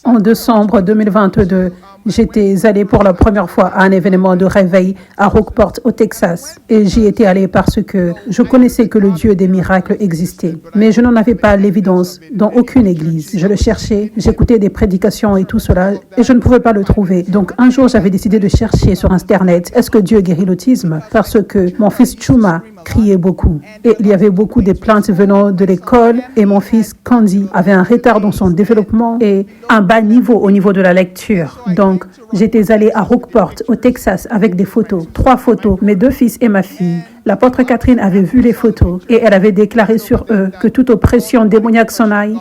En décembre 2022, j'étais allée pour la première fois à un événement de réveil à Rockport, au Texas. Et j'y étais allée parce que je connaissais que le Dieu des miracles existait. Mais je n'en avais pas l'évidence dans aucune église. Je le cherchais, j'écoutais des prédications et tout cela, et je ne pouvais pas le trouver. Donc un jour, j'avais décidé de chercher sur Internet, est-ce que Dieu guérit l'autisme? Parce que mon fils Chuma criait beaucoup. Et il y avait beaucoup de plaintes venant de l'école, et mon fils Candy avait un retard dans son développement et un bas niveau au niveau de la lecture. Donc, j'étais allée à Rockport, au Texas, avec des photos. 3 photos, mes 2 fils et ma fille. L'apôtre Catherine avait vu les photos et elle avait déclaré sur eux que toute oppression démoniaque s'en aille.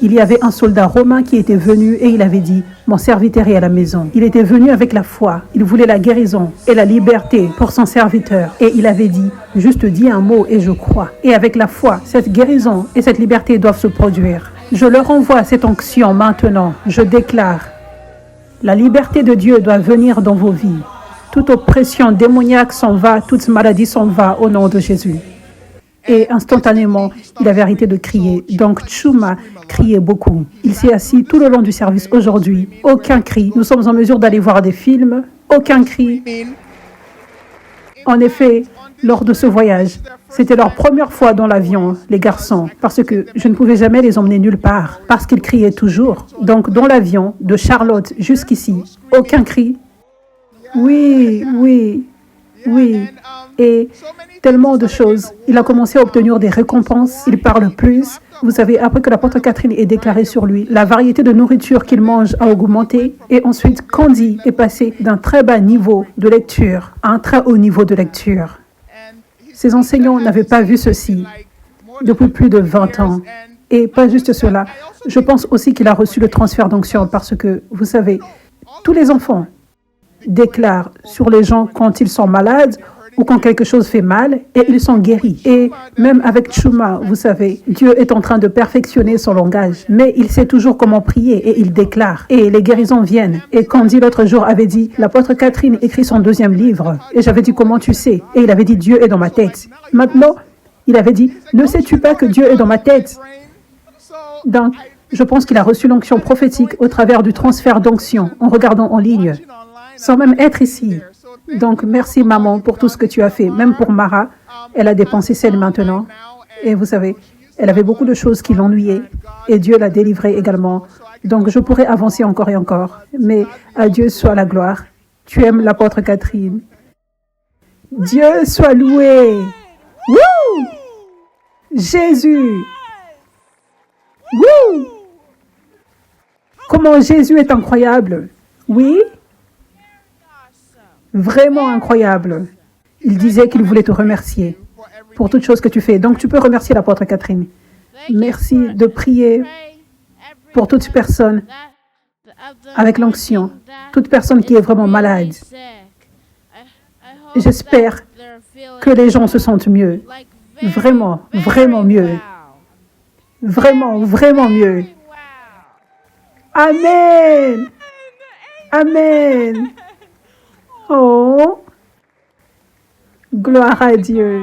Il y avait un soldat romain qui était venu et il avait dit « Mon serviteur est à la maison ». Il était venu avec la foi. Il voulait la guérison et la liberté pour son serviteur. Et il avait dit « Juste dis un mot et je crois ». Et avec la foi, cette guérison et cette liberté doivent se produire. Je leur envoie cette onction maintenant. Je déclare « La liberté de Dieu doit venir dans vos vies. Toute oppression démoniaque s'en va, toute maladie s'en va au nom de Jésus ». Et instantanément, il avait arrêté de crier. Donc, Chuma criait beaucoup. Il s'est assis tout le long du service aujourd'hui. Aucun cri. Nous sommes en mesure d'aller voir des films. Aucun cri. En effet, lors de ce voyage, c'était leur première fois dans l'avion, les garçons, parce que je ne pouvais jamais les emmener nulle part, parce qu'ils criaient toujours. Donc, dans l'avion, de Charlotte jusqu'ici, aucun cri. Oui, oui, oui. Et tellement de choses. Il a commencé à obtenir des récompenses. Il parle plus. Vous savez, après que l'apôtre Catherine ait déclaré sur lui, la variété de nourriture qu'il mange a augmenté. Et ensuite, Candy est passé d'un très bas niveau de lecture à un très haut niveau de lecture. Ses enseignants n'avaient pas vu ceci depuis plus de 20 ans. Et pas juste cela. Je pense aussi qu'il a reçu le transfert d'onction parce que, vous savez, tous les enfants déclarent sur les gens quand ils sont malades ou quand quelque chose fait mal, et ils sont guéris. Et même avec Chuma, vous savez, Dieu est en train de perfectionner son langage, mais il sait toujours comment prier et il déclare. Et les guérisons viennent. Et Candy l'autre jour avait dit, l'apôtre Catherine écrit son 2e livre. Et j'avais dit, comment tu sais? Et il avait dit, Dieu est dans ma tête. Maintenant, il avait dit, ne sais-tu pas que Dieu est dans ma tête? Donc, je pense qu'il a reçu l'onction prophétique au travers du transfert d'onction en regardant en ligne, sans même être ici. Donc, merci maman pour tout ce que tu as fait. Même pour Mara, elle a des pensées saines maintenant. Et vous savez, elle avait beaucoup de choses qui l'ennuyaient. Et Dieu l'a délivrée également. Donc, je pourrais avancer encore et encore. Mais à Dieu soit la gloire. Tu aimes l'apôtre Catherine. Dieu soit loué. Wouh! Jésus. Wouh! Comment Jésus est incroyable. Oui? Vraiment incroyable. Il disait qu'il voulait te remercier pour toute chose que tu fais. Donc, tu peux remercier l'apôtre Catherine. Merci de prier pour toute personne avec l'onction, toute personne qui est vraiment malade. J'espère que les gens se sentent mieux. Vraiment, vraiment mieux. Vraiment, vraiment mieux. Amen. Amen. Oh, gloire à Dieu.